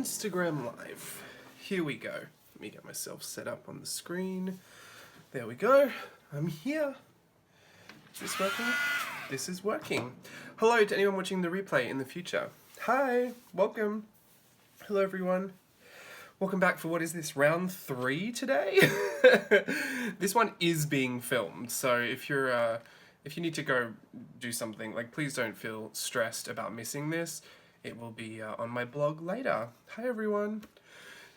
Instagram Live. Here we go. Let me get myself set up on the screen. There we go. I'm here. Is this working? This is working. Hello to anyone watching the replay in the future. Hi, welcome. Hello everyone. Welcome back for what is this, round 3 today? This one is being filmed, so if you need to go do something, like, please don't feel stressed about missing this. It will be on my blog later. Hi everyone.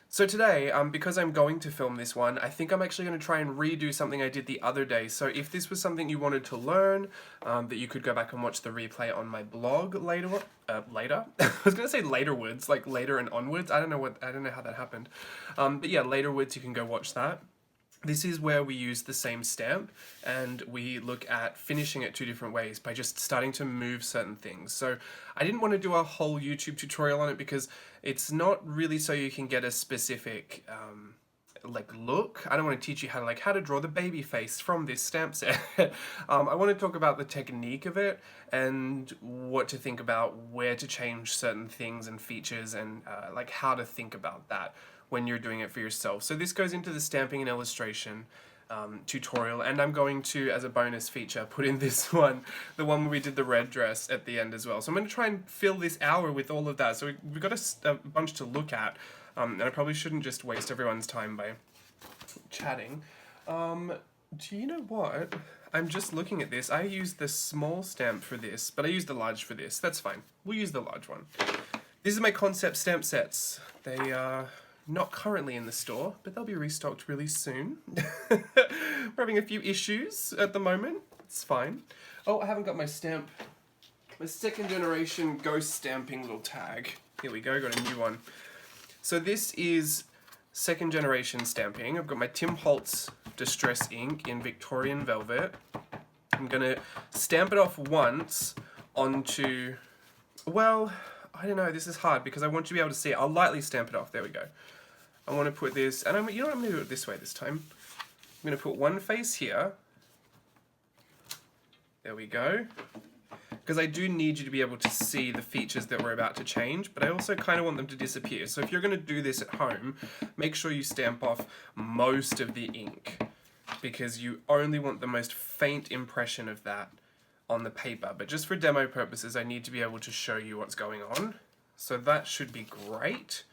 So today, because I'm going to film this one, I think I'm actually going to try and redo something I did the other day. So if this was something you wanted to learn, that you could go back and watch the replay on my blog later. Later? I was going to say laterwards, like later and onwards. I don't know how that happened. But yeah, laterwards you can go watch that. This is where we use the same stamp and we look at finishing it 2 different ways by just starting to move certain things. So I didn't want to do a whole YouTube tutorial on it because it's not really so you can get a specific look. I don't want to teach you how to draw the baby face from this stamp set. I want to talk about the technique of it and what to think about, where to change certain things and features, and like how to think about that when you're doing it for yourself. So this goes into the stamping and illustration tutorial, and I'm going to, as a bonus feature, put in this one, the one where we did the red dress at the end as well. So I'm going to try and fill this hour with all of that. So we've got a bunch to look at, and I probably shouldn't just waste everyone's time by chatting. Do you know what? I'm just looking at this. I used the small stamp for this, but I used the large for this. That's fine. We'll use the large one. These are my concept stamp sets. They are not currently in the store, but they'll be restocked really soon. We're having a few issues at the moment. It's fine. Oh, I haven't got my stamp. My second generation ghost stamping little tag. Here we go, got a new one. So this is second generation stamping. I've got my Tim Holtz Distress ink in Victorian Velvet. I'm gonna stamp it off once onto, well, I don't know, this is hard because I want you to be able to see it. I'll lightly stamp it off, there we go. I want to put this, and you know what, I'm going to do it this way this time. I'm going to put one face here. There we go. Because I do need you to be able to see the features that we're about to change, but I also kind of want them to disappear. So if you're going to do this at home, make sure you stamp off most of the ink, because you only want the most faint impression of that on the paper. But just for demo purposes, I need to be able to show you what's going on. So that should be great.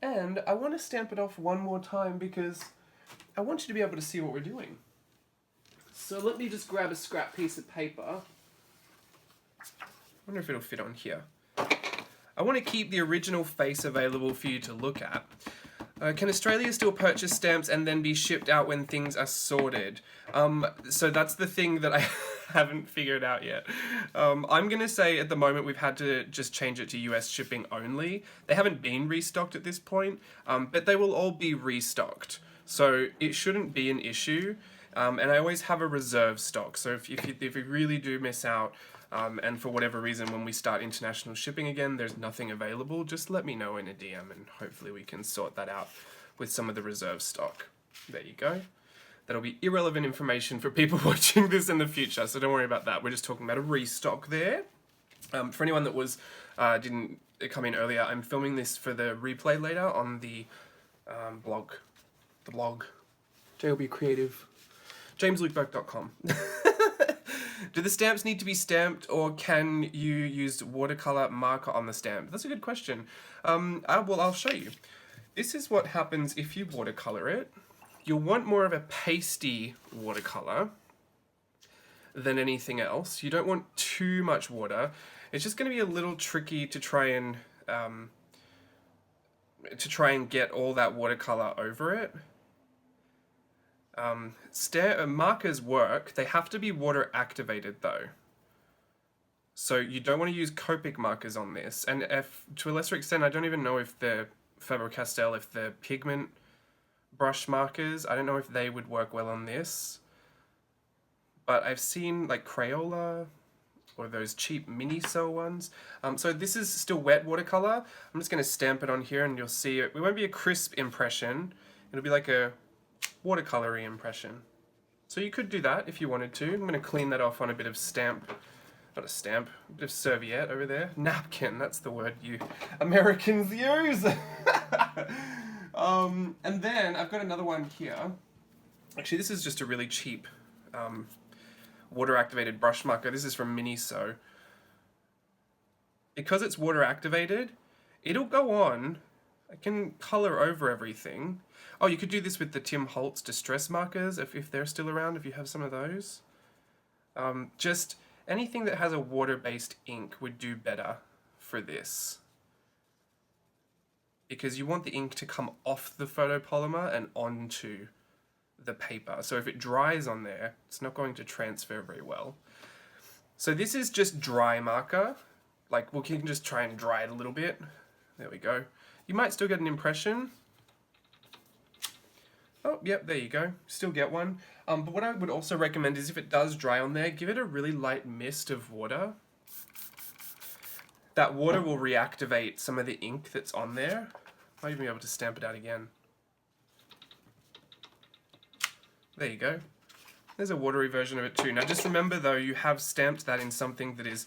And I want to stamp it off one more time because I want you to be able to see what we're doing. So let me just grab a scrap piece of paper. I wonder if it'll fit on here. I want to keep the original face available for you to look at. Can Australia still purchase stamps and then be shipped out when things are sorted? So that's the thing that I haven't figured out yet. I'm going to say at the moment we've had to just change it to US shipping only. They haven't been restocked at this point, but they will all be restocked. So it shouldn't be an issue. And I always have a reserve stock. So if you really do miss out, and for whatever reason when we start international shipping again there's nothing available, just let me know in a DM and hopefully we can sort that out with some of the reserve stock. There you go. That'll be irrelevant information for people watching this in the future, so don't worry about that. We're just talking about a restock there. For anyone that didn't come in earlier, I'm filming this for the replay later on the blog. The blog. JLB Creative. JamesLukeBurke.com. Do the stamps need to be stamped, or can you use watercolor marker on the stamp? That's a good question. Well, I'll show you. This is what happens if you watercolor it. You'll want more of a pasty watercolor than anything else. You don't want too much water. It's just going to be a little tricky to try and get all that watercolor over it. Markers work. They have to be water activated though. So you don't want to use Copic markers on this. And to a lesser extent, I don't even know if the Faber-Castell, if the pigment brush markers, I don't know if they would work well on this. But I've seen like Crayola or those cheap mini cell ones. So this is still wet watercolor. I'm just going to stamp it on here and you'll see it. It won't be a crisp impression. It'll be like a watercolory impression. So you could do that if you wanted to. I'm going to clean that off on a bit of stamp not a stamp, a bit of serviette over there. Napkin, that's the word you Americans use. And then I've got another one here. Actually, this is just a really cheap water activated brush marker. This is from Miniso. Because it's water activated, it'll go on. I can color over everything. Oh, you could do this with the Tim Holtz distress markers if they're still around, if you have some of those. Just anything that has a water-based ink would do better for this. Because you want the ink to come off the photopolymer and onto the paper. So if it dries on there, it's not going to transfer very well. So this is just dry marker. Like, we can just try and dry it a little bit. There we go. You might still get an impression. Oh, yep, there you go. Still get one. But what I would also recommend is if it does dry on there, give it a really light mist of water. That water will reactivate some of the ink that's on there. Might even be able to stamp it out again. There you go. There's a watery version of it too. Now just remember though, you have stamped that in something that is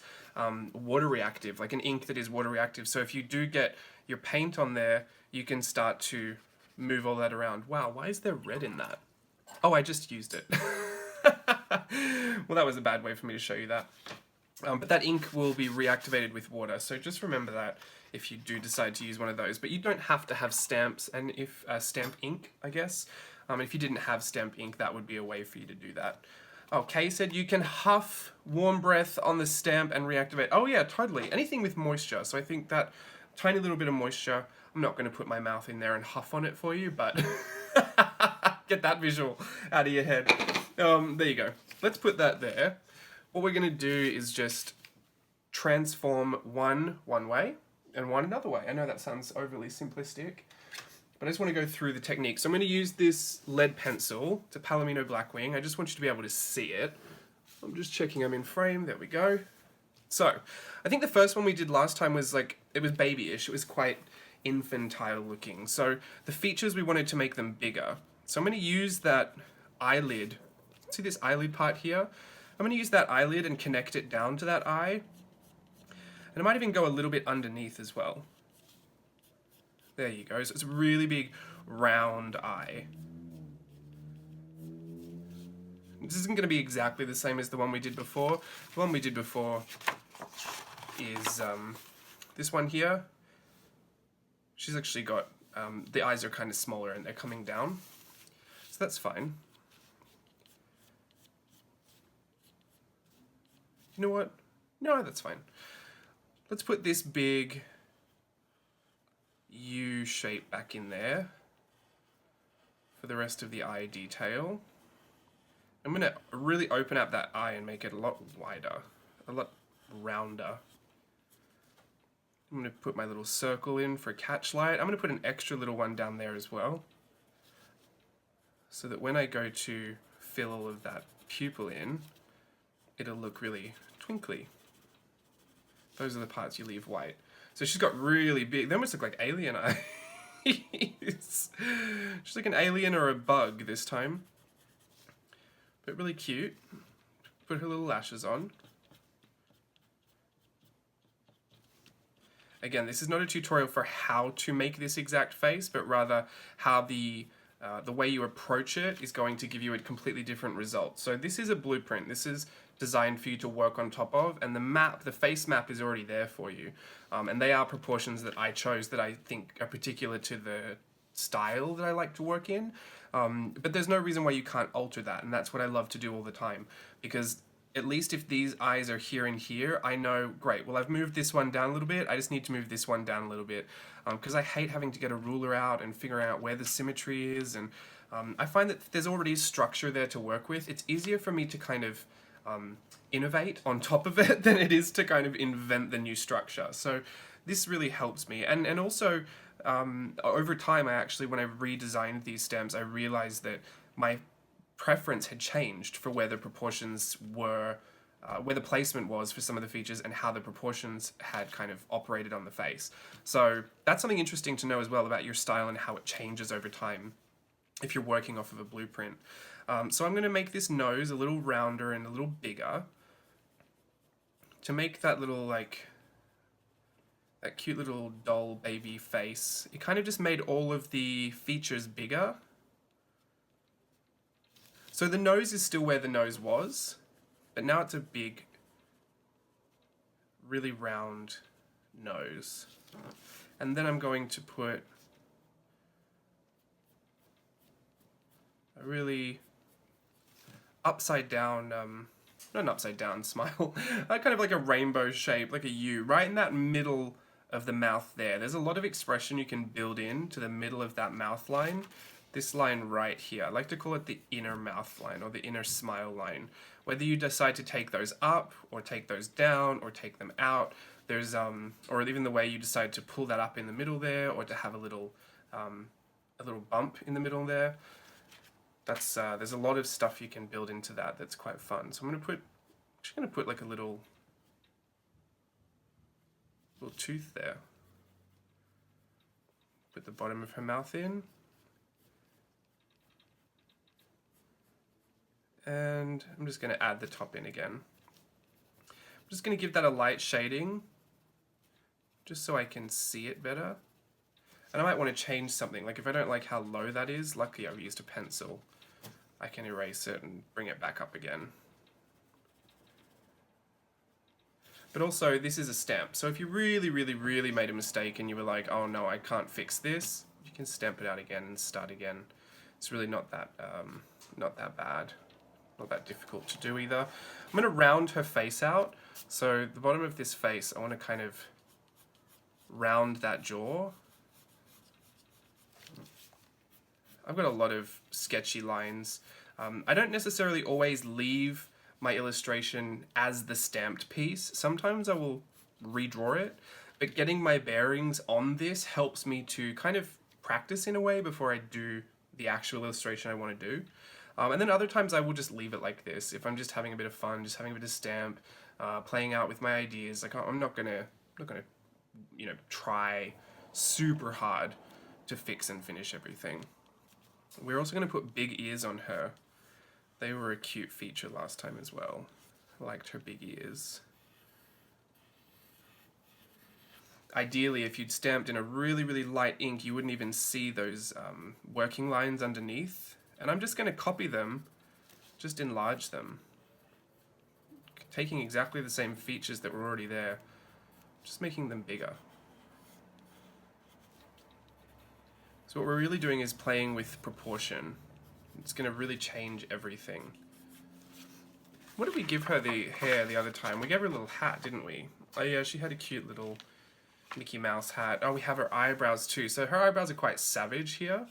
water reactive, like an ink that is water reactive. So if you do get your paint on there, you can start to move all that around. Wow, why is there red in that? Oh, I just used it. Well, that was a bad way for me to show you that. But that ink will be reactivated with water, so just remember that if you do decide to use one of those. But you don't have to have stamps, and if stamp ink, I guess. If you didn't have stamp ink, that would be a way for you to do that. Okay, said you can huff warm breath on the stamp and reactivate. Oh yeah, totally. Anything with moisture. So I think that tiny little bit of moisture, I'm not going to put my mouth in there and huff on it for you, but get that visual out of your head. There you go. Let's put that there. What we're going to do is just transform one way and one another way. I know that sounds overly simplistic, but I just want to go through the technique. So I'm going to use this lead pencil. It's a Palomino Blackwing. I just want you to be able to see it. I'm just checking I'm in frame. There we go. So I think the first one we did last time was like, it was babyish. It was quite infantile looking. So the features, we wanted to make them bigger. So I'm going to use that eyelid. See this eyelid part here? I'm going to use that eyelid and connect it down to that eye. And I might even go a little bit underneath as well. There you go. So it's a really big round eye. This isn't going to be exactly the same as the one we did before. The one we did before is this one here. She's actually got, the eyes are kind of smaller and they're coming down. So that's fine. You know what? No, that's fine. Let's put this big U shape back in there for the rest of the eye detail. I'm going to really open up that eye and make it a lot wider, a lot rounder. I'm going to put my little circle in for catchlight. I'm going to put an extra little one down there as well, so that when I go to fill all of that pupil in, it'll look really twinkly. Those are the parts you leave white. So she's got really big, they almost look like alien eyes. She's like an alien or a bug this time. But really cute. Put her little lashes on. Again, this is not a tutorial for how to make this exact face, but rather how the way you approach it is going to give you a completely different result. So this is a blueprint. This is designed for you to work on top of, and the map, the face map, is already there for you. And they are proportions that I chose that I think are particular to the style that I like to work in. But there's no reason why you can't alter that, and that's what I love to do all the time. Because at least if these eyes are here and here, I know, great, well I've moved this one down a little bit, I just need to move this one down a little bit. Because I hate having to get a ruler out and figure out where the symmetry is, and I find that there's already structure there to work with. It's easier for me to kind of innovate on top of it than it is to kind of invent the new structure. So this really helps me. And also, over time, when I redesigned these stamps, I realized that my preference had changed for where the proportions were, where the placement was for some of the features and how the proportions had kind of operated on the face. So that's something interesting to know as well about your style and how it changes over time if you're working off of a blueprint. So I'm going to make this nose a little rounder and a little bigger to make that little, like, that cute little doll baby face, it kind of just made all of the features bigger. So the nose is still where the nose was, but now it's a big, really round nose. And then I'm going to put a really upside down, not an upside down smile, kind of like a rainbow shape, like a U, right in that middle of the mouth there. There's a lot of expression you can build in to the middle of that mouth line. This line right here, I like to call it the inner mouth line or the inner smile line. Whether you decide to take those up or take those down or take them out, there's or even the way you decide to pull that up in the middle there or to have a little bump in the middle there. That's there's a lot of stuff you can build into that that's quite fun. So I'm just gonna put like a little tooth there. Put the bottom of her mouth in. And I'm just gonna add the top in again. I'm just gonna give that a light shading, just so I can see it better. And I might want to change something, like if I don't like how low that is, luckily I've used a pencil. I can erase it and bring it back up again. But also, this is a stamp, so if you really, really, really made a mistake and you were like, oh no, I can't fix this, you can stamp it out again and start again. It's really not that bad, not that difficult to do either. I'm going to round her face out, so the bottom of this face, I want to kind of round that jaw. I've got a lot of sketchy lines. I don't necessarily always leave my illustration as the stamped piece. Sometimes I will redraw it, but getting my bearings on this helps me to kind of practice in a way before I do the actual illustration I want to do. And then other times I will just leave it like this. If I'm just having a bit of fun, just having a bit of stamp, playing out with my ideas, like I'm not gonna, you know, try super hard to fix and finish everything. We're also going to put big ears on her. They were a cute feature last time as well. I liked her big ears. Ideally, if you'd stamped in a really, really light ink, you wouldn't even see those working lines underneath. And I'm just going to copy them, just enlarge them. Taking exactly the same features that were already there, just making them bigger. So what we're really doing is playing with proportion. It's going to really change everything. What did we give her the hair the other time? We gave her a little hat, didn't we? Oh yeah, she had a cute little Mickey Mouse hat. Oh, we have her eyebrows too. So her eyebrows are quite savage here.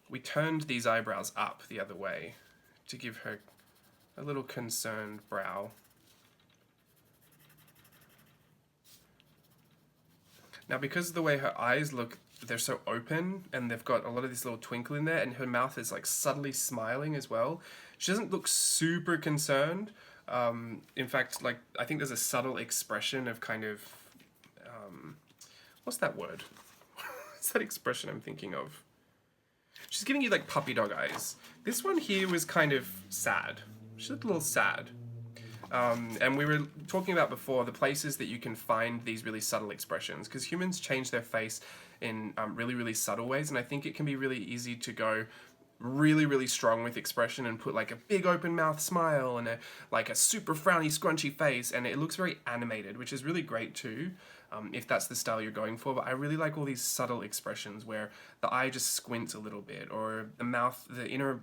We turned these eyebrows up the other way to give her a little concerned brow. Now, because of the way her eyes look, they're so open and they've got a lot of this little twinkle in there, and her mouth is like subtly smiling as well. She doesn't look super concerned. In fact, like I think there's a subtle expression of kind of, what's that word? What's that expression I'm thinking of? She's giving you like puppy dog eyes. This one here was kind of sad. She looked a little sad. And we were talking about before the places that you can find these really subtle expressions, because humans change their face in really, really subtle ways, and I think it can be really easy to go really, really strong with expression and put like a big open mouth smile and like a super frowny, scrunchy face, and it looks very animated, which is really great too, if that's the style you're going for. But I really like all these subtle expressions where the eye just squints a little bit, or the mouth, the inner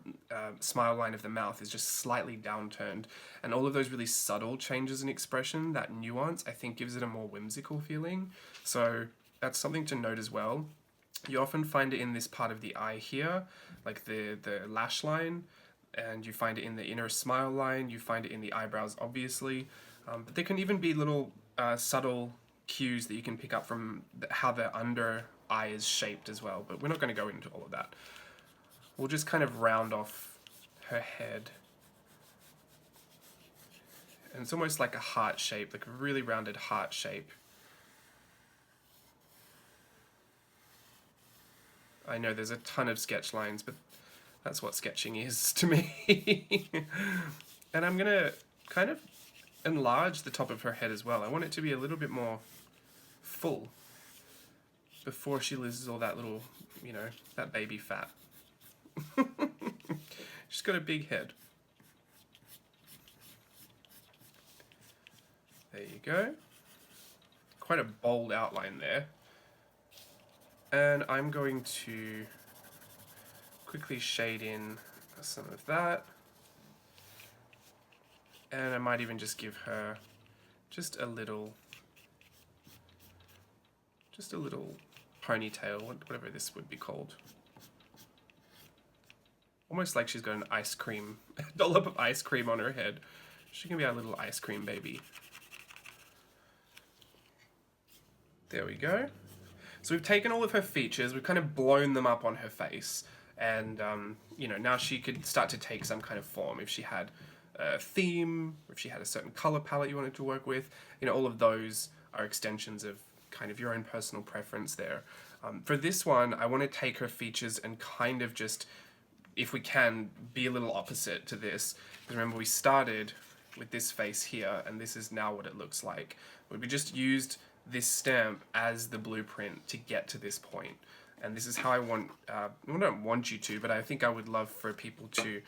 smile line of the mouth is just slightly downturned, and all of those really subtle changes in expression, that nuance, I think gives it a more whimsical feeling. So that's something to note as well. You often find it in this part of the eye here, like the lash line, and you find it in the inner smile line, you find it in the eyebrows obviously, but there can even be little subtle cues that you can pick up from how the under eye is shaped as well, but we're not going to go into all of that. We'll just kind of round off her head. And it's almost like a heart shape, like a really rounded heart shape. I know there's a ton of sketch lines, but that's what sketching is to me. And I'm gonna kind of enlarge the top of her head as well. I want it to be a little bit more full before she loses all that little, you know, that baby fat. She's got a big head. There you go. Quite a bold outline there. And I'm going to quickly shade in some of that. And I might even just give her just a little ponytail, whatever this would be called. Almost like she's got an ice cream, a dollop of ice cream on her head. She can be our little ice cream baby. There we go. So we've taken all of her features, we've kind of blown them up on her face, and you know, now she could start to take some kind of form. If she had a theme, or if she had a certain color palette you wanted to work with, you know, all of those are extensions of kind of your own personal preference there. For this one, I want to take her features and kind of just, if we can, be a little opposite to this. Because remember, we started with this face here, and this is now what it looks like. We just used this stamp as the blueprint to get to this point. And this is how I want, I don't want you to, but I think I would love for people to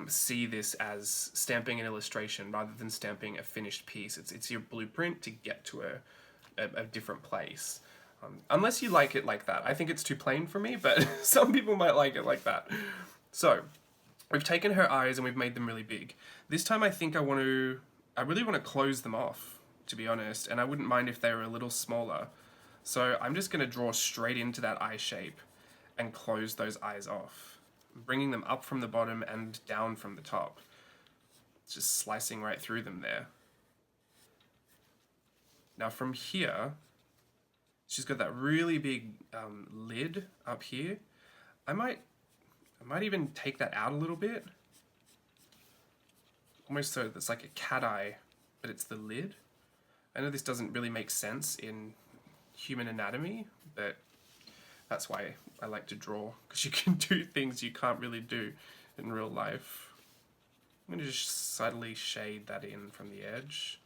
see this as stamping an illustration rather than stamping a finished piece. It's your blueprint to get to a different place. Unless you like it like that. I think it's too plain for me, but some people might like it like that. So, we've taken her eyes and we've made them really big. This time I think I really want to close them off, to be honest, and I wouldn't mind if they were a little smaller. So I'm just going to draw straight into that eye shape and close those eyes off, bringing them up from the bottom and down from the top. It's just slicing right through them there. Now from here, she's got that really big lid up here. I might even take that out a little bit. Almost so that's like a cat eye, but it's the lid. I know this doesn't really make sense in human anatomy, but that's why I like to draw, because you can do things you can't really do in real life. I'm going to just subtly shade that in from the edge.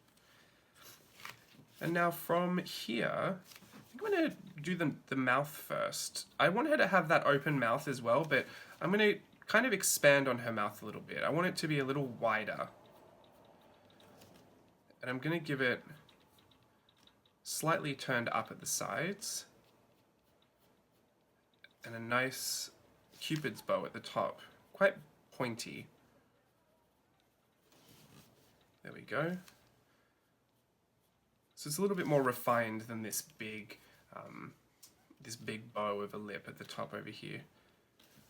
And now from here, I think I'm going to do the mouth first. I want her to have that open mouth as well, but I'm going to kind of expand on her mouth a little bit. I want it to be a little wider. And I'm going to give it slightly turned up at the sides. And a nice Cupid's bow at the top. Quite pointy. There we go. So it's a little bit more refined than this big bow of a lip at the top over here.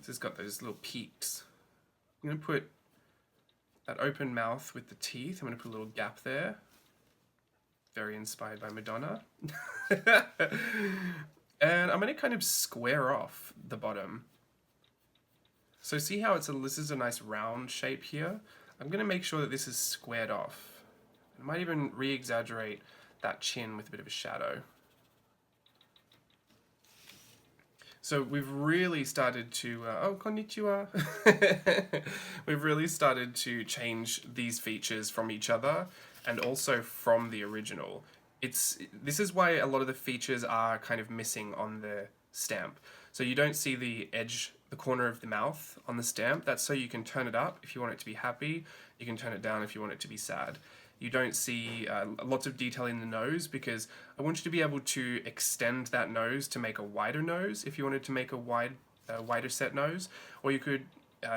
So it's got those little peaks. I'm going to put that open mouth with the teeth. I'm going to put a little gap there. Very inspired by Madonna. And I'm going to kind of square off the bottom. So see how this is a nice round shape here? I'm going to make sure that this is squared off. I might even re-exaggerate that chin with a bit of a shadow. So we've really started to, oh, konnichiwa. We've really started to change these features from each other and also from the original. This is why a lot of the features are kind of missing on the stamp. So you don't see the edge, the corner of the mouth on the stamp. That's so you can turn it up if you want it to be happy. You can turn it down if you want it to be sad. You don't see lots of detail in the nose because I want you to be able to extend that nose to make a wider nose if you wanted to make a wider set nose. Or you could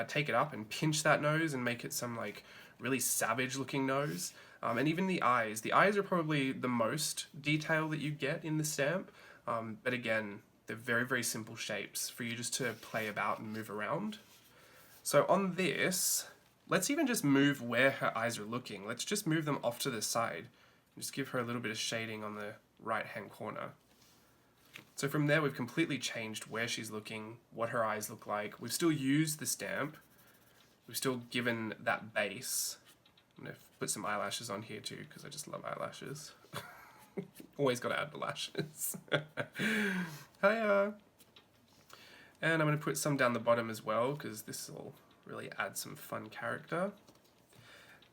take it up and pinch that nose and make it some like really savage looking nose. And even the eyes. The eyes are probably the most detail that you get in the stamp. But again, they're very, very simple shapes for you just to play about and move around. So on this, let's even just move where her eyes are looking. Let's just move them off to the side. Just give her a little bit of shading on the right-hand corner. So from there, we've completely changed where she's looking, what her eyes look like. We've still used the stamp. We've still given that base. I'm going to put some eyelashes on here too, because I just love eyelashes. Always got to add the lashes. Hiya! And I'm going to put some down the bottom as well, because this will really add some fun character.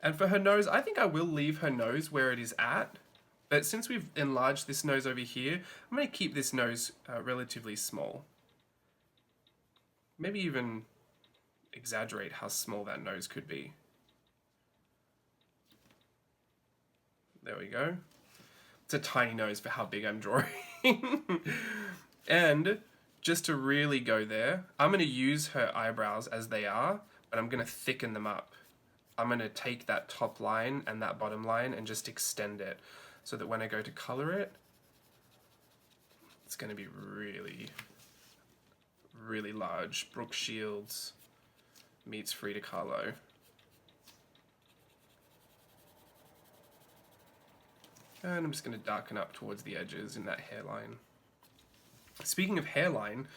And for her nose, I think I will leave her nose where it is at. But since we've enlarged this nose over here, I'm going to keep this nose relatively small. Maybe even exaggerate how small that nose could be. There we go. It's a tiny nose for how big I'm drawing. And just to really go there, I'm going to use her eyebrows as they are, but I'm going to thicken them up. I'm going to take that top line and that bottom line and just extend it so that when I go to color it, it's going to be really, really large. Brooke Shields meets Frida Kahlo. And I'm just going to darken up towards the edges in that hairline. Speaking of hairline,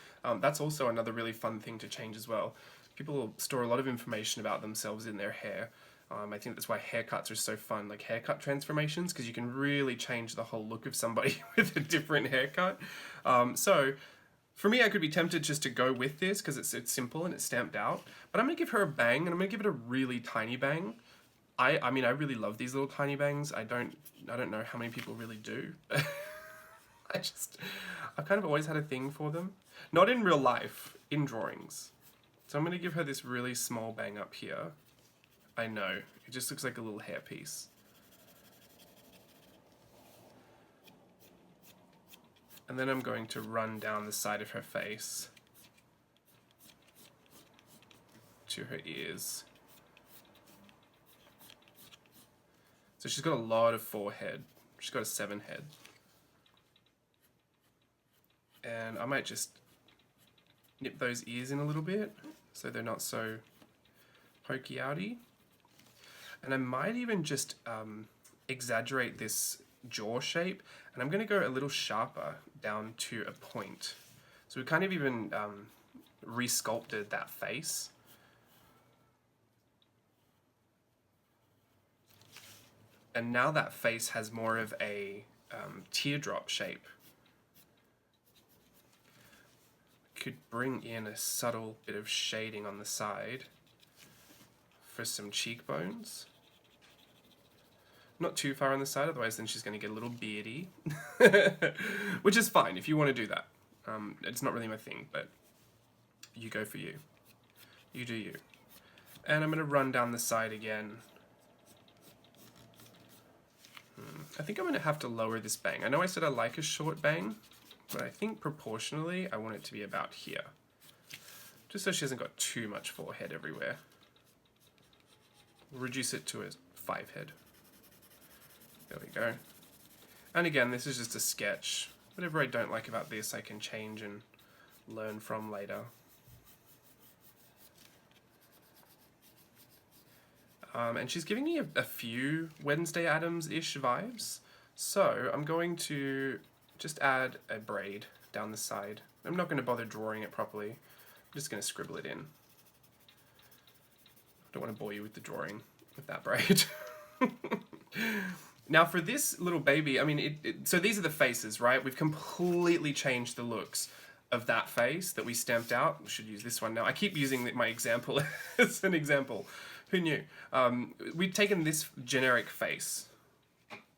that's also another really fun thing to change as well. People store a lot of information about themselves in their hair. I think that's why haircuts are so fun, like haircut transformations, because you can really change the whole look of somebody with a different haircut. So for me, I could be tempted just to go with this because it's simple and it's stamped out. But I'm going to give her a bang, and I'm going to give it a really tiny bang. I mean, I really love these little tiny bangs. I don't know how many people really do. I've kind of always had a thing for them. Not in real life, in drawings. So I'm going to give her this really small bang up here. I know, it just looks like a little hairpiece. And then I'm going to run down the side of her face to her ears. So she's got a lot of forehead. She's got a 7 head. And I might just nip those ears in a little bit so they're not so pokey outy. And I might even just exaggerate this jaw shape, and I'm going to go a little sharper down to a point. So we kind of even re-sculpted that face. And now that face has more of a teardrop shape. Could bring in a subtle bit of shading on the side for some cheekbones. Not too far on the side, otherwise then she's going to get a little beardy. Which is fine if you want to do that. It's not really my thing, but you go for you. You do you. And I'm going to run down the side again. I think I'm going to have to lower this bang. I know I said I like a short bang, but I think proportionally I want it to be about here. Just so she hasn't got too much forehead everywhere. We'll reduce it to a 5 head. There we go. And again, this is just a sketch. Whatever I don't like about this, I can change and learn from later. And she's giving me a few Wednesday Addams-ish vibes. So I'm going to just add a braid down the side. I'm not going to bother drawing it properly. I'm just going to scribble it in. I don't want to bore you with the drawing with that braid. Now for this little baby, I mean, so these are the faces, right? We've completely changed the looks of that face that we stamped out. We should use this one now. I keep using my example as an example. Who knew? We've taken this generic face.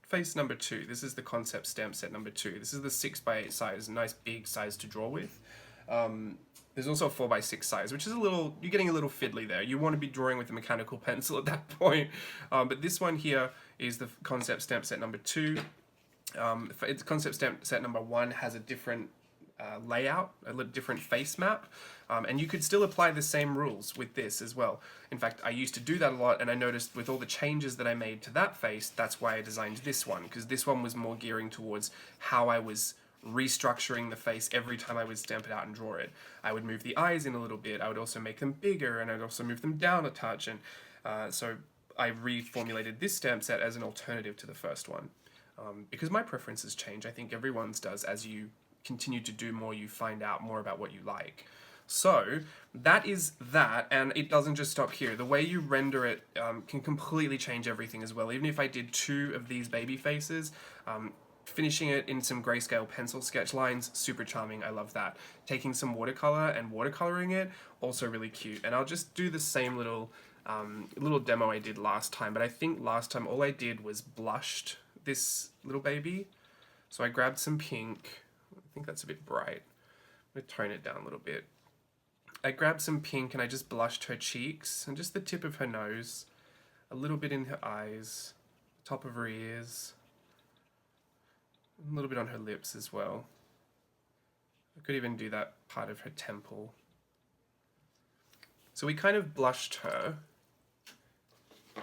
Face number 2. This is the concept stamp set number 2. This is the 6x8 size, a nice big size to draw with. There's also a 4x6 size, which is you're getting a little fiddly there. You want to be drawing with a mechanical pencil at that point. But this one here is the concept stamp set number 2. It's concept stamp set number 1 has a different layout, a different face map, and you could still apply the same rules with this as well. In fact, I used to do that a lot, and I noticed with all the changes that I made to that face, that's why I designed this one, because this one was more gearing towards how I was restructuring the face every time I would stamp it out and draw it. I would move the eyes in a little bit, I would also make them bigger, and I'd also move them down a touch, and so I reformulated this stamp set as an alternative to the first one. Because my preferences change, I think everyone's does. As you continue to do more, you find out more about what you like. So that is that, and it doesn't just stop here. The way you render it can completely change everything as well. Even if I did 2 of these baby faces, finishing it in some grayscale pencil sketch lines, super charming, I love that. Taking some watercolor and watercoloring it, also really cute. And I'll just do the same little little demo I did last time, but I think last time all I did was blushed this little baby. So I grabbed some pink. I think that's a bit bright. I'm going to tone it down a little bit. I grabbed some pink and I just blushed her cheeks and just the tip of her nose, a little bit in her eyes, top of her ears, a little bit on her lips as well. I could even do that part of her temple. So we kind of blushed her,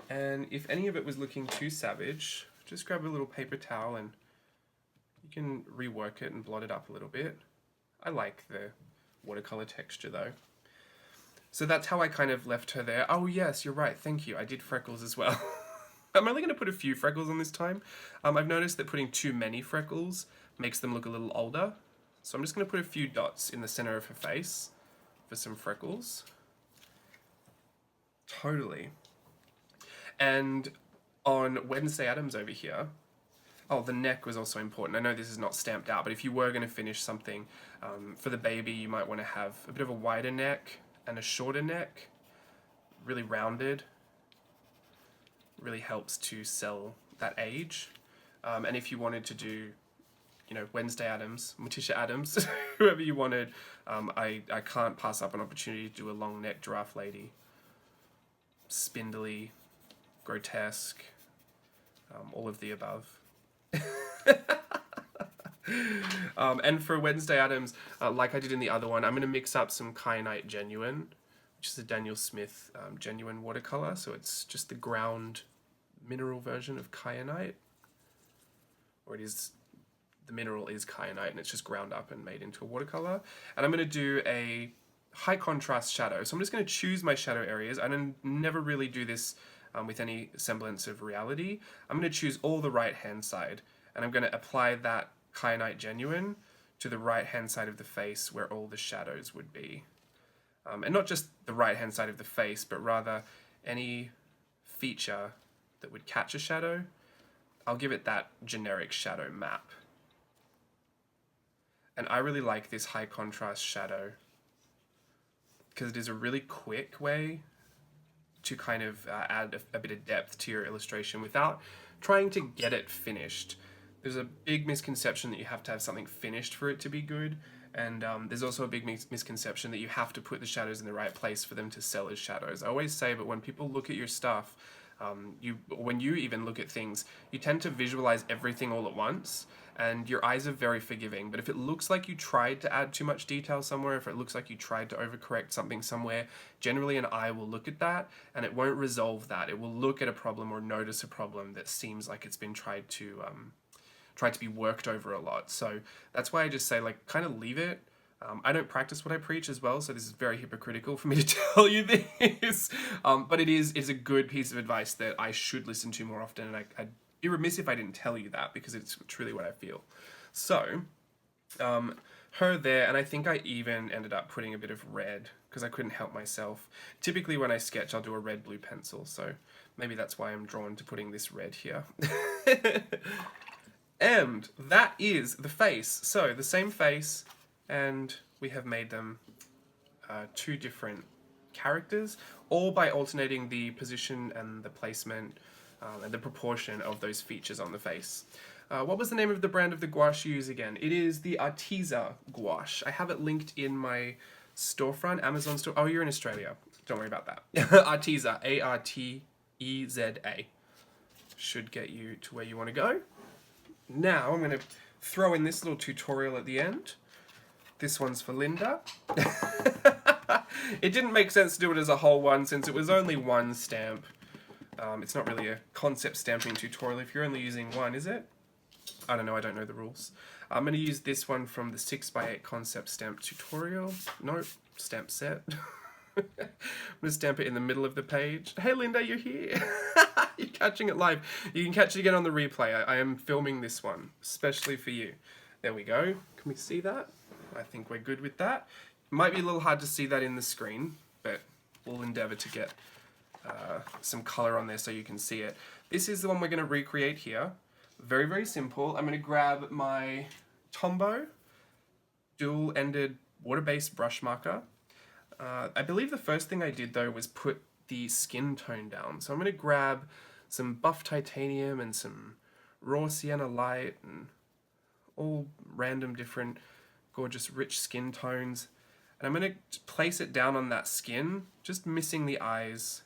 and if any of it was looking too savage, just grab a little paper towel and you can rework it and blot it up a little bit. I like the watercolor texture though. So that's how I kind of left her there. Oh yes, you're right, thank you. I did freckles as well. I'm only going to put a few freckles on this time. I've noticed that putting too many freckles makes them look a little older. So I'm just going to put a few dots in the center of her face for some freckles. Totally. And on Wednesday Addams over here, oh, the neck was also important. I know this is not stamped out, but if you were going to finish something for the baby, you might want to have a bit of a wider neck and a shorter neck, really rounded. Really helps to sell that age. And if you wanted to do, you know, Wednesday Addams, Morticia Addams, whoever you wanted, I can't pass up an opportunity to do a long neck giraffe lady. Spindly, grotesque, all of the above. And for Wednesday Addams, like I did in the other one, I'm going to mix up some Kyanite Genuine, which is a Daniel Smith Genuine watercolor. So it's just the ground mineral version of kyanite, or the mineral is kyanite and it's just ground up and made into a watercolor. And I'm going to do a high contrast shadow. So I'm just going to choose my shadow areas. I never really do this with any semblance of reality. I'm going to choose all the right hand side and I'm going to apply that Kyanite Genuine to the right hand side of the face where all the shadows would be. And not just the right hand side of the face, but rather any feature that would catch a shadow, I'll give it that generic shadow map. And I really like this high contrast shadow because it is a really quick way to kind of add a bit of depth to your illustration without trying to get it finished. There's a big misconception that you have to have something finished for it to be good. And there's also a big misconception that you have to put the shadows in the right place for them to sell as shadows. I always say, but when people look at your stuff, when you even look at things, you tend to visualize everything all at once, and your eyes are very forgiving. But if it looks like you tried to add too much detail somewhere, if it looks like you tried to overcorrect something somewhere, generally an eye will look at that, and it won't resolve that. It will look at a problem or notice a problem that seems like it's been tried to be worked over a lot. So that's why I just say, like, kind of leave it. I don't practice what I preach as well, so this is very hypocritical for me to tell you this. But it's a good piece of advice that I should listen to more often, and I'd be remiss if I didn't tell you that, because it's truly what I feel. So, her there, and I think I even ended up putting a bit of red, because I couldn't help myself. Typically when I sketch, I'll do a red-blue pencil, so maybe that's why I'm drawn to putting this red here. And that is the face. So the same face, and we have made them two different characters, all by alternating the position and the placement and the proportion of those features on the face. What was the name of the brand of the gouache you use again? It is the Arteza gouache. I have it linked in my storefront, Amazon store. Oh, you're in Australia. Don't worry about that. Arteza, A-R-T-E-Z-A. Should get you to where you want to go. Now I'm going to throw in this little tutorial at the end. This one's for Linda. It didn't make sense to do it as a whole one since it was only one stamp. It's not really a concept stamping tutorial if you're only using one, is it? I don't know, I don't know the rules. I'm going to use this one from the 6x8 concept stamp tutorial. No, stamp set. I'm going to stamp it in the middle of the page. Hey Linda, you're here. You're catching it live. You can catch it again on the replay. I am filming this one, especially for you. There we go. Can we see that? I think we're good with that. Might be a little hard to see that in the screen, but we'll endeavor to get some color on there so you can see it. This is the one we're going to recreate here. Very, very simple. I'm going to grab my Tombow dual-ended water-based brush marker. I believe the first thing I did though was put the skin tone down. So I'm going to grab some buff titanium and some raw sienna light and all random different gorgeous rich skin tones. And I'm going to place it down on that skin, just missing the eyes.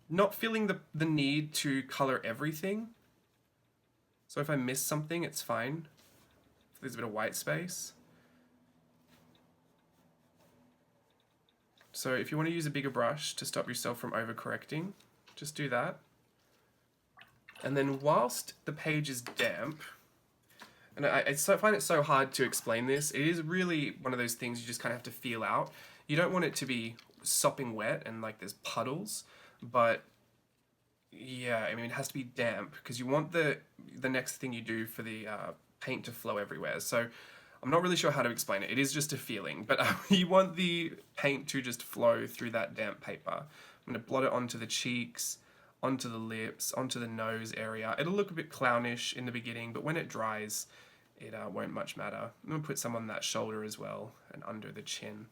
Not feeling the need to color everything. So if I miss something, it's fine. If there's a bit of white space. So if you want to use a bigger brush to stop yourself from overcorrecting, just do that. And then whilst the page is damp, and I find it so hard to explain this, it is really one of those things you just kind of have to feel out. You don't want it to be sopping wet and like there's puddles, but yeah, I mean, it has to be damp because you want the next thing you do for the paint to flow everywhere. So I'm not really sure how to explain it. It is just a feeling, but you want the paint to just flow through that damp paper. I'm going to blot it onto the cheeks, onto the lips, onto the nose area. It'll look a bit clownish in the beginning, but when it dries, it won't much matter. I'm going to put some on that shoulder as well and under the chin.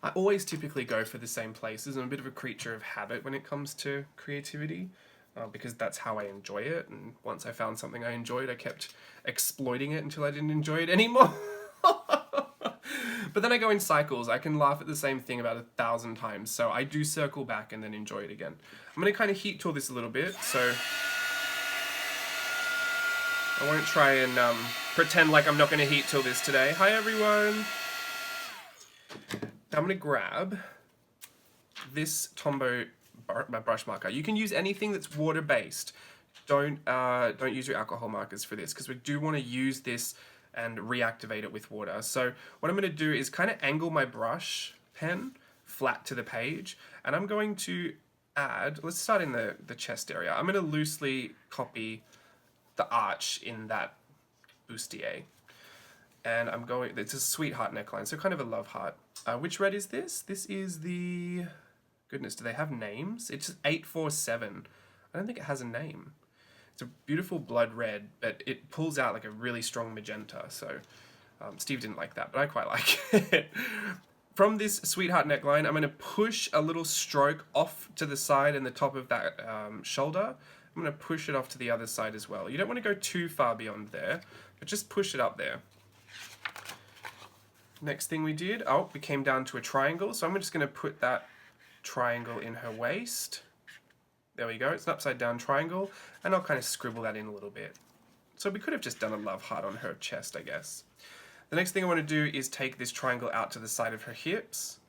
I always typically go for the same places. I'm a bit of a creature of habit when it comes to creativity, because that's how I enjoy it. And once I found something I enjoyed, I kept exploiting it until I didn't enjoy it anymore. But then I go in cycles. I can laugh at the same thing about 1,000 times. So I do circle back and then enjoy it again. I'm going to kind of heat tool this a little bit. So I won't try and pretend like I'm not going to heat tool this today. Hi, everyone. I'm going to grab this Tombow brush marker. You can use anything that's water-based. Don't use your alcohol markers for this because we do want to use this and reactivate it with water. So what I'm going to do is kind of angle my brush pen flat to the page, and I'm going to add, let's start in the chest area. I'm going to loosely copy the arch in that bustier. And I'm going, it's a sweetheart neckline, so kind of a love heart. Which red is this? This is the, goodness, do they have names? It's 847. I don't think it has a name. It's a beautiful blood red, but it pulls out like a really strong magenta. So Steve didn't like that, but I quite like it. From this sweetheart neckline, I'm going to push a little stroke off to the side and the top of that shoulder. I'm going to push it off to the other side as well. You don't want to go too far beyond there, but just push it up there. Next thing we did, we came down to a triangle. So I'm just going to put that triangle in her waist. There we go, it's an upside down triangle. And I'll kind of scribble that in a little bit. So we could have just done a love heart on her chest, I guess. The next thing I want to do is take this triangle out to the side of her hips.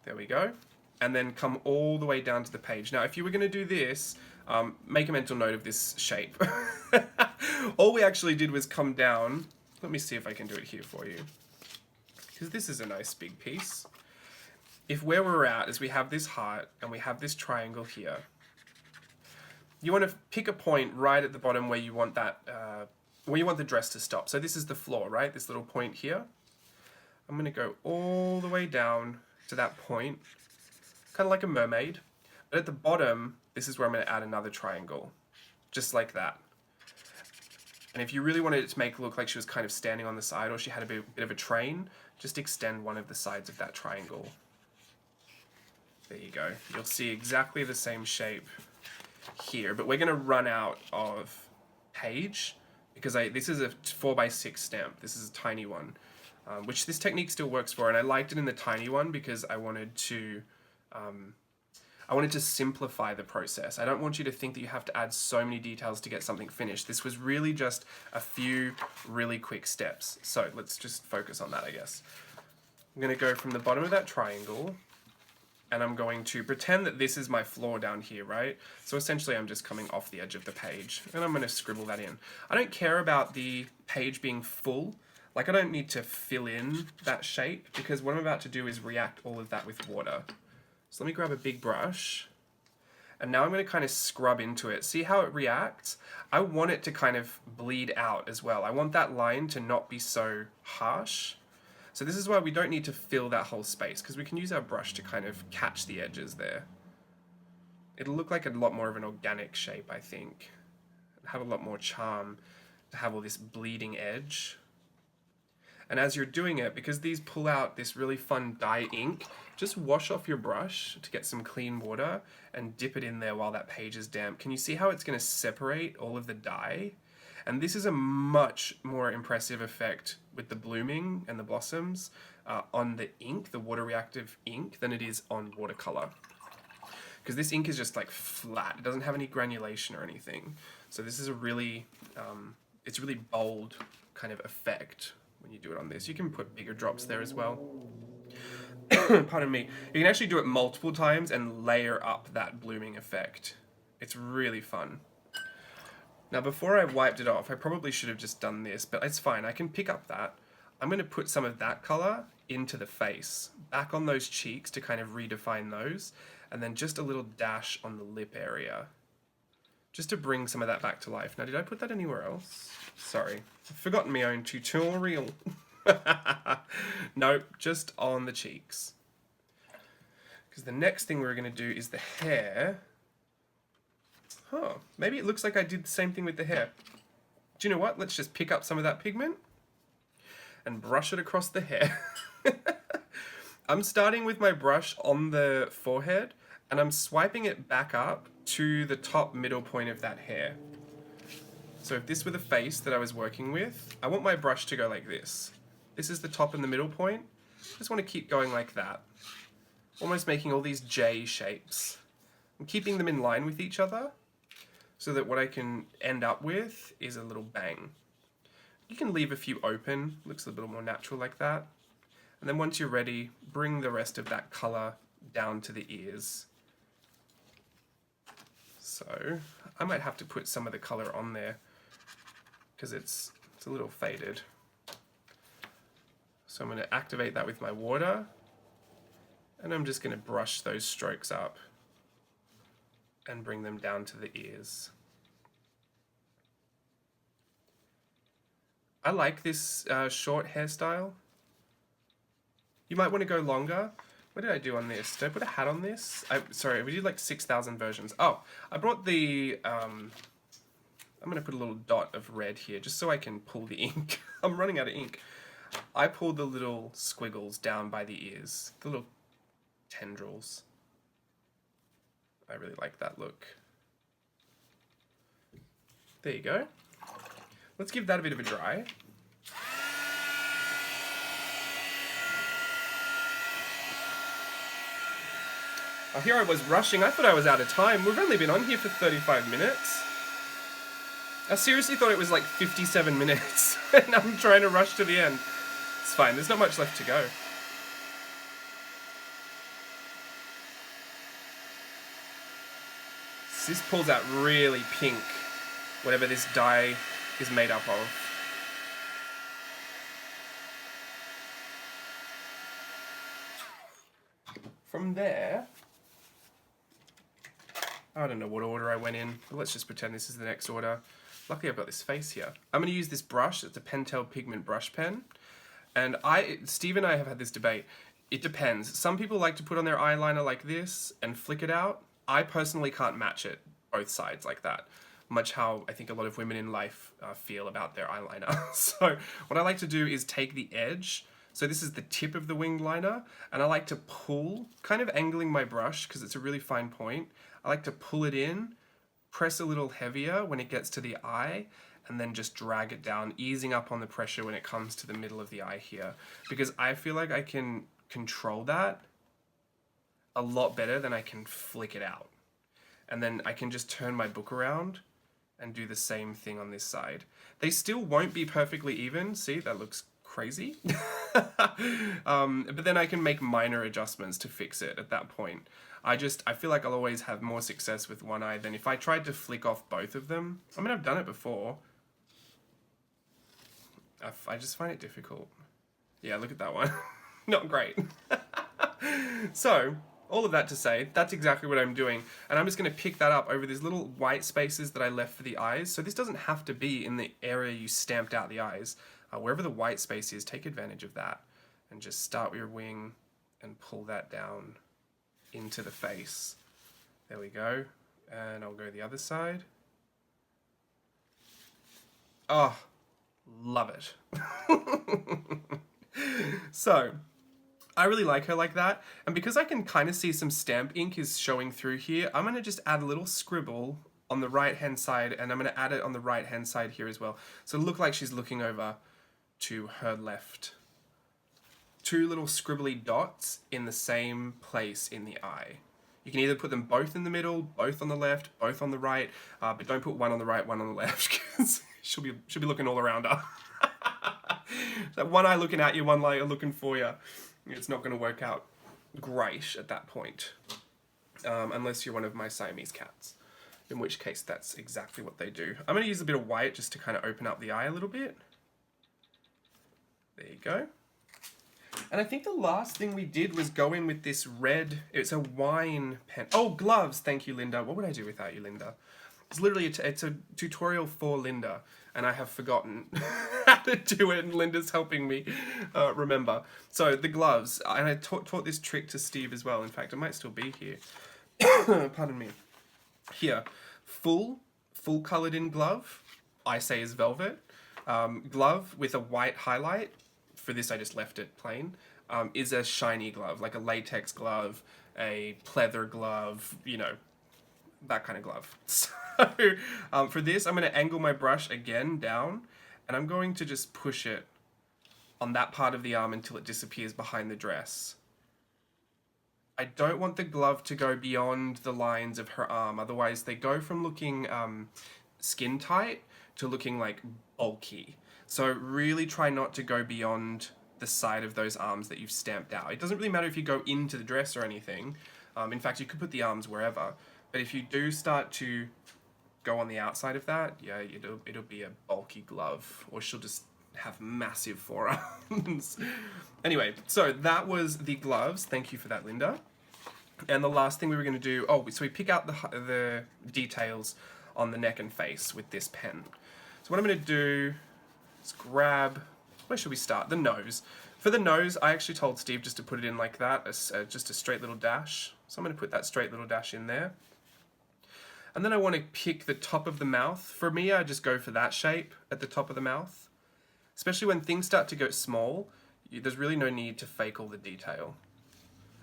There we go. And then come all the way down to the page. Now, if you were going to do this, make a mental note of this shape. All we actually did was come down. Let me see if I can do it here for you. Because this is a nice big piece. If where we're at is we have this heart and we have this triangle here, you want to pick a point right at the bottom where you want that, where you want the dress to stop. So this is the floor, right? This little point here. I'm going to go all the way down to that point, kind of like a mermaid. But at the bottom, this is where I'm going to add another triangle, just like that. And if you really wanted it to make it look like she was kind of standing on the side or she had a bit of a train, just extend one of the sides of that triangle. There you go. You'll see exactly the same shape here, but we're going to run out of page because this is a 4x6 stamp. This is a tiny one, which this technique still works for, and I liked it in the tiny one because I wanted to simplify the process. I don't want you to think that you have to add so many details to get something finished. This was really just a few really quick steps. So let's just focus on that, I guess. I'm going to go from the bottom of that triangle, and I'm going to pretend that this is my floor down here, right? So essentially I'm just coming off the edge of the page, and I'm going to scribble that in. I don't care about the page being full. Like, I don't need to fill in that shape because what I'm about to do is react all of that with water. So let me grab a big brush, and now I'm going to kind of scrub into it. See how it reacts? I want it to kind of bleed out as well. I want that line to not be so harsh. So this is why we don't need to fill that whole space, because we can use our brush to kind of catch the edges there. It'll look like a lot more of an organic shape, I think. It'll have a lot more charm to have all this bleeding edge. And as you're doing it, because these pull out this really fun dye ink, just wash off your brush to get some clean water and dip it in there while that page is damp. Can you see how it's going to separate all of the dye? And this is a much more impressive effect with the blooming and the blossoms on the ink, the water reactive ink, than it is on watercolor. Because this ink is just like flat. It doesn't have any granulation or anything. So this is a really, it's really bold kind of effect when you do it on this. You can put bigger drops there as well. Pardon me. You can actually do it multiple times and layer up that blooming effect. It's really fun. Now before I wiped it off, I probably should have just done this, but it's fine. I can pick up that. I'm going to put some of that color into the face, back on those cheeks to kind of redefine those, and then just a little dash on the lip area, just to bring some of that back to life. Now, did I put that anywhere else? Sorry, I've forgotten my own tutorial. Nope, just on the cheeks. Because the next thing we're going to do is the hair. Huh, maybe it looks like I did the same thing with the hair. Do you know what? Let's just pick up some of that pigment and brush it across the hair. I'm starting with my brush on the forehead and I'm swiping it back up to the top middle point of that hair. So if this were the face that I was working with, I want my brush to go like this. This is the top and the middle point. I just want to keep going like that. Almost making all these J shapes. I'm keeping them in line with each other so that what I can end up with is a little bang. You can leave a few open, looks a little more natural like that. And then once you're ready, bring the rest of that color down to the ears. So I might have to put some of the color on there because it's a little faded. So I'm going to activate that with my water and I'm just going to brush those strokes up and bring them down to the ears. I like this short hairstyle. You might want to go longer. What did I do on this? Did I put a hat on this? Sorry, we did like 6,000 versions. Oh, I brought the, I'm going to put a little dot of red here just so I can pull the ink. I'm running out of ink. I pulled the little squiggles down by the ears, the little tendrils. I really like that look. There you go. Let's give that a bit of a dry. Oh, here I was rushing. I thought I was out of time. We've only been on here for 35 minutes. I seriously thought it was like 57 minutes. And I'm trying to rush to the end. It's fine. There's not much left to go. This pulls out really pink, whatever this dye is made up of. From there, I don't know what order I went in, but let's just pretend this is the next order. Luckily I've got this face here. I'm going to use this brush. It's a Pentel Pigment brush pen. And Steve and I have had this debate. It depends. Some people like to put on their eyeliner like this and flick it out. I personally can't match it both sides like that. Much how I think a lot of women in life feel about their eyeliner. So what I like to do is take the edge. So this is the tip of the winged liner, and I like to pull, kind of angling my brush because it's a really fine point. I like to pull it in, press a little heavier when it gets to the eye, and then just drag it down, easing up on the pressure when it comes to the middle of the eye here. Because I feel like I can control that a lot better than I can flick it out. And then I can just turn my book around and do the same thing on this side. They still won't be perfectly even. See, that looks crazy. But then I can make minor adjustments to fix it at that point. I feel like I'll always have more success with one eye than if I tried to flick off both of them. I mean, I've done it before. I just find it difficult. Yeah, look at that one. Not great. So, all of that to say, that's exactly what I'm doing. And I'm just going to pick that up over these little white spaces that I left for the eyes. So this doesn't have to be in the area you stamped out the eyes. Wherever the white space is, take advantage of that. And just start with your wing and pull that down into the face. There we go. And I'll go the other side. Oh, love it. So, I really like her like that. And because I can kind of see some stamp ink is showing through here, I'm going to just add a little scribble on the right hand side, and I'm going to add it on the right hand side here as well. So it'll look like she's looking over to her left. Two little scribbly dots in the same place in the eye. You can either put them both in the middle, both on the left, both on the right, but don't put one on the right, one on the left, because she'll be looking all around her. That one eye looking at you, one eye looking for you. It's not going to work out great at that point, unless you're one of my Siamese cats, in which case that's exactly what they do. I'm going to use a bit of white just to kind of open up the eye a little bit. There you go. And I think the last thing we did was go in with this red, it's a wine pen. Oh, gloves. Thank you, Linda. What would I do without you, Linda? It's literally, it's a tutorial for Linda, and I have forgotten how to do it, and Linda's helping me remember. So the gloves, and I taught this trick to Steve as well. In fact, it might still be here. Pardon me. Here, full colored in glove, I say is velvet. Glove with a white highlight. For this, I just left it plain, is a shiny glove, like a latex glove, a pleather glove, you know, that kind of glove. So for this, I'm going to angle my brush again down, and I'm going to just push it on that part of the arm until it disappears behind the dress. I don't want the glove to go beyond the lines of her arm, otherwise they go from looking skin tight to looking like bulky. So really try not to go beyond the side of those arms that you've stamped out. It doesn't really matter if you go into the dress or anything. In fact, you could put the arms wherever. But if you do start to go on the outside of that, yeah, it'll be a bulky glove, or she'll just have massive forearms. Anyway, so that was the gloves. Thank you for that, Linda. And the last thing we were going to do, so we pick out the details on the neck and face with this pen. So what I'm going to do, let's grab, where should we start? The nose. For the nose, I actually told Steve just to put it in like that, just a straight little dash. So I'm going to put that straight little dash in there. And then I want to pick the top of the mouth. For me, I just go for that shape at the top of the mouth. Especially when things start to go small, there's really no need to fake all the detail.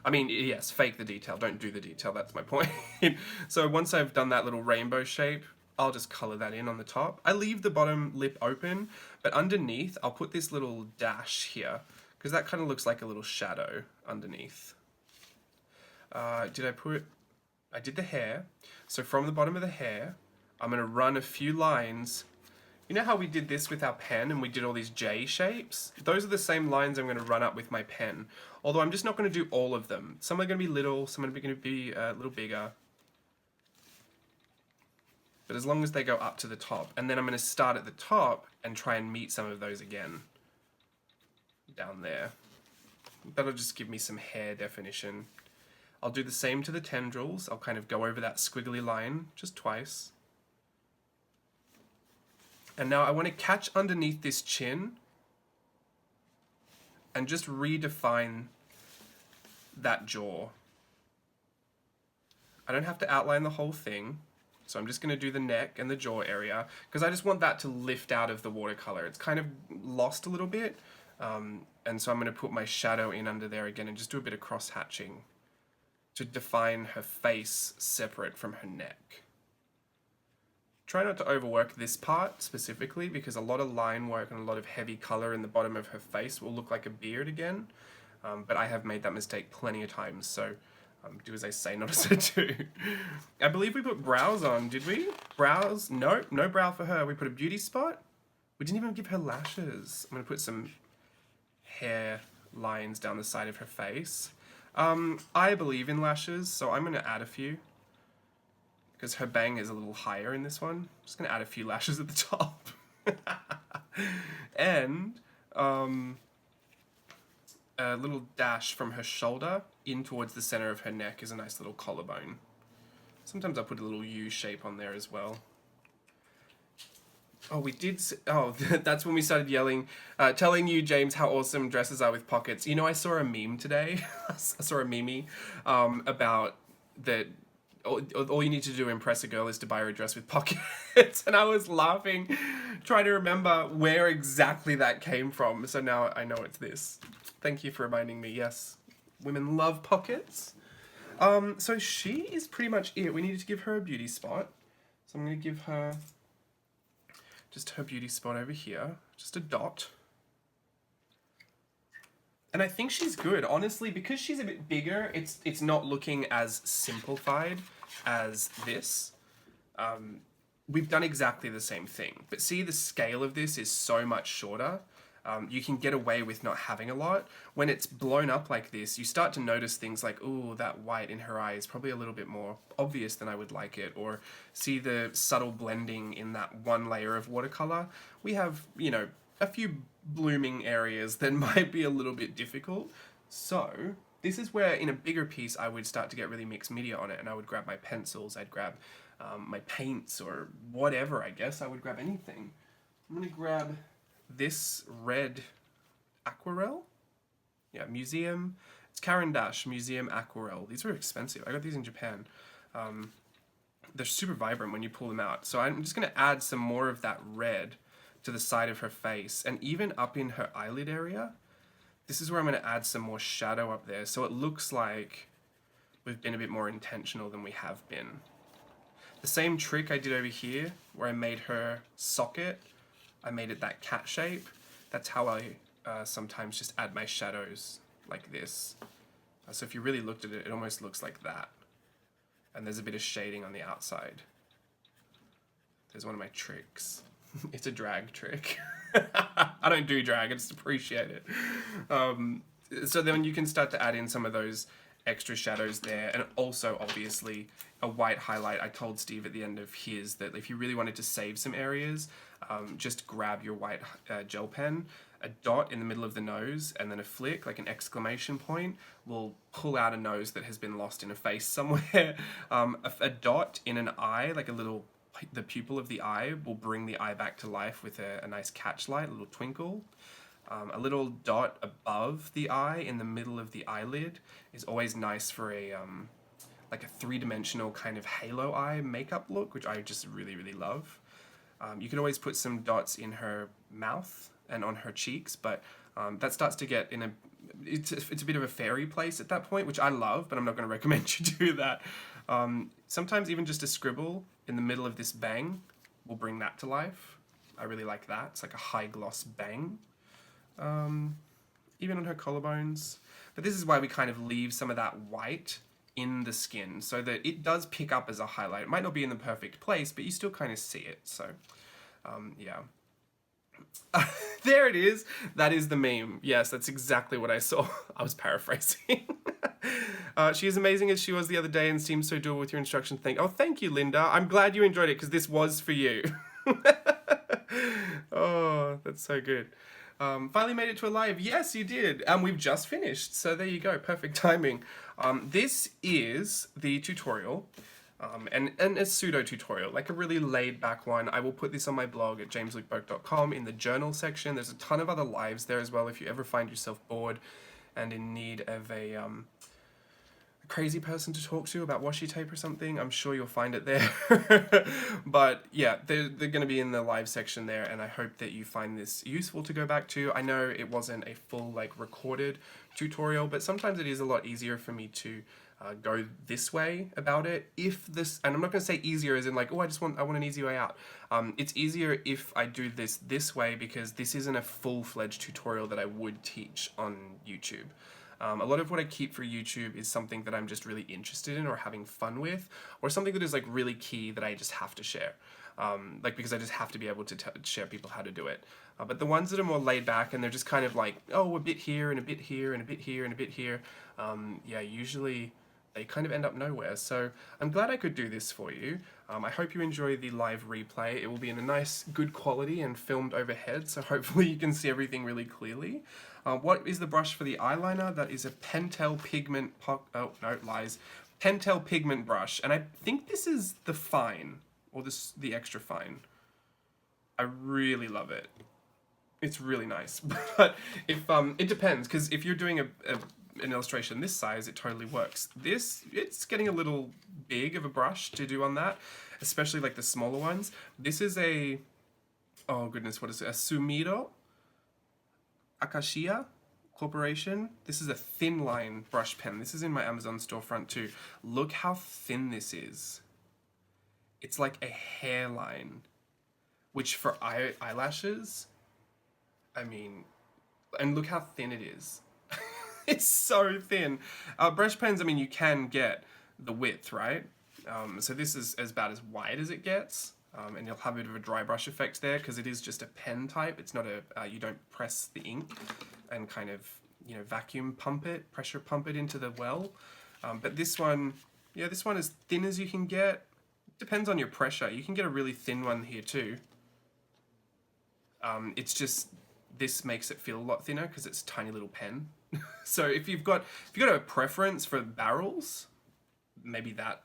I mean, yes, fake the detail, don't do the detail, that's my point. So once I've done that little rainbow shape, I'll just color that in on the top. I leave the bottom lip open, but underneath, I'll put this little dash here, because that kind of looks like a little shadow underneath. I did the hair. So from the bottom of the hair, I'm going to run a few lines. You know how we did this with our pen and we did all these J shapes? Those are the same lines I'm going to run up with my pen. Although I'm just not going to do all of them. Some are going to be little, some are going to be a little bigger. But as long as they go up to the top. And then I'm going to start at the top and try and meet some of those again. Down there. That'll just give me some hair definition. I'll do the same to the tendrils. I'll kind of go over that squiggly line just twice. And now I want to catch underneath this chin and just redefine that jaw. I don't have to outline the whole thing, so I'm just going to do the neck and the jaw area because I just want that to lift out of the watercolor. It's kind of lost a little bit, and so I'm going to put my shadow in under there again and just do a bit of cross-hatching to define her face separate from her neck. Try not to overwork this part specifically because a lot of line work and a lot of heavy color in the bottom of her face will look like a beard again. But I have made that mistake plenty of times, so do as I say, not as I do. I believe we put brows on, did we? Brows? No, no brow for her. We put a beauty spot. We didn't even give her lashes. I'm going to put some hair lines down the side of her face. I believe in lashes, so I'm going to add a few. Because her bang is a little higher in this one. I'm just going to add a few lashes at the top. And a little dash from her shoulder in towards the center of her neck is a nice little collarbone. Sometimes I put a little U shape on there as well. Oh, we did... Oh, that's when we started yelling, telling you, James, how awesome dresses are with pockets. You know, I saw a meme today. I saw a meme about that... all you need to do to impress a girl is to buy her a dress with pockets. And I was laughing, trying to remember where exactly that came from. So now I know it's this. Thank you for reminding me. Yes, women love pockets. So she is pretty much it. We needed to give her a beauty spot. So I'm going to give her just her beauty spot over here. Just a dot. And I think she's good, honestly, because she's a bit bigger. It's not looking as simplified as this. We've done exactly the same thing, but see, the scale of this is so much shorter. You can get away with not having a lot. When it's blown up like this, you start to notice things like, ooh, that white in her eye is probably a little bit more obvious than I would like it, or see the subtle blending in that one layer of watercolor. We have, you know, a few blooming areas that might be a little bit difficult. So this is where in a bigger piece I would start to get really mixed media on it, and I would grab my pencils, I'd grab my paints or whatever. I guess I would grab anything. I'm gonna grab this red aquarelle. Yeah, Museum. It's Caran d'Ache Museum Aquarelle. These are expensive. I got these in Japan. They're super vibrant when you pull them out. So I'm just gonna add some more of that red to the side of her face, and even up in her eyelid area. This is where I'm going to add some more shadow up there, so it looks like we've been a bit more intentional than we have been. The same trick I did over here, where I made her socket, I made it that cat shape. That's how I sometimes just add my shadows like this. So if you really looked at it, it almost looks like that. And there's a bit of shading on the outside. There's one of my tricks. It's a drag trick. I don't do drag, I just appreciate it. So then you can start to add in some of those extra shadows there, and also obviously a white highlight. I told Steve at the end of his that if you really wanted to save some areas, just grab your white gel pen, a dot in the middle of the nose, and then a flick, like an exclamation point, will pull out a nose that has been lost in a face somewhere. A dot in an eye, like a little, the pupil of the eye will bring the eye back to life with a nice catch light, a little twinkle. A little dot above the eye in the middle of the eyelid is always nice for a like a three-dimensional kind of halo eye makeup look, which I just really, really love. You can always put some dots in her mouth and on her cheeks, but that starts to get in it's a bit of a fairy place at that point, which I love, but I'm not going to recommend you do that. Sometimes even just a scribble in the middle of this bang will bring that to life. I really like that. It's like a high gloss bang. Even on her collarbones. But this is why we kind of leave some of that white in the skin so that it does pick up as a highlight. It might not be in the perfect place, but you still kind of see it. So, yeah. There it is. That is the meme. Yes, that's exactly what I saw. I was paraphrasing. She is amazing as she was the other day and seems so doable with your instruction thing. Oh, thank you, Linda. I'm glad you enjoyed it because this was for you. Oh, that's so good. Finally made it to a live. Yes, you did. And we've just finished. So there you go. Perfect timing. This is the tutorial. And a pseudo tutorial, like a really laid back one. I will put this on my blog at jameslukeburke.com in the journal section. There's a ton of other lives there as well if you ever find yourself bored and in need of a crazy person to talk to about washi tape or something. I'm sure you'll find it there. But yeah, they're going to be in the live section there, and I hope that you find this useful to go back to. I know it wasn't a full like recorded tutorial, but sometimes it is a lot easier for me to go this way about it. If this, and I'm not going to say easier as in like, oh, I want an easy way out. It's easier if I do this way because this isn't a full-fledged tutorial that I would teach on YouTube. A lot of what I keep for YouTube is something that I'm just really interested in or having fun with, or something that is like really key that I just have to share. Like because I just have to be able to share people how to do it. But the ones that are more laid back and they're just kind of like, oh, a bit here and a bit here and a bit here and a bit here. Yeah, usually they kind of end up nowhere. So I'm glad I could do this for you. I hope you enjoy the live replay. It will be in a nice, good quality and filmed overhead, so hopefully you can see everything really clearly. What is the brush for the eyeliner? That is a Pentel Pigment, Pentel Pigment brush, and I think this is the fine, or the extra fine. I really love it. It's really nice, but if it depends, because if you're doing an illustration this size, it totally works. This, it's getting a little big of a brush to do on that, especially like the smaller ones. This is a, oh goodness, what is it? A Sumiro Akashia Corporation. This is a thin line brush pen. This is in my Amazon storefront too. Look how thin this is. It's like a hairline, which for eyelashes, I mean, and look how thin it is. It's so thin. Brush pens, I mean, you can get the width, right? So this is as about as wide as it gets. And you'll have a bit of a dry brush effect there because it is just a pen type. It's not a, you don't press the ink and kind of, you know, vacuum pump it, pressure pump it into the well. But this one, yeah, this one is thin as you can get. Depends on your pressure. You can get a really thin one here too. It's just, this makes it feel a lot thinner because it's a tiny little pen. So if you've got a preference for barrels, maybe that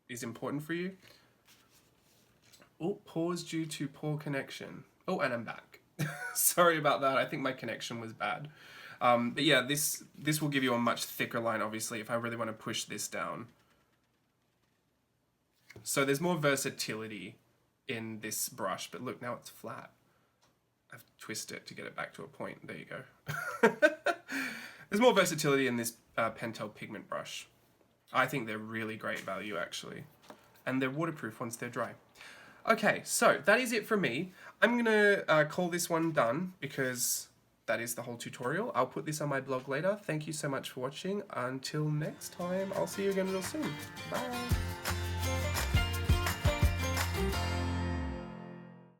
is important for you. Oh, pause due to poor connection. Oh, and I'm back. Sorry about that. I think my connection was bad. But yeah, this will give you a much thicker line, obviously, if I really want to push this down. So there's more versatility in this brush, but look, now it's flat. I've twisted it to get it back to a point. There you go. There's more versatility in this Pentel pigment brush. I think they're really great value, actually. And they're waterproof once they're dry. Okay, so that is it from me. I'm going to call this one done because that is the whole tutorial. I'll put this on my blog later. Thank you so much for watching. Until next time, I'll see you again real soon. Bye.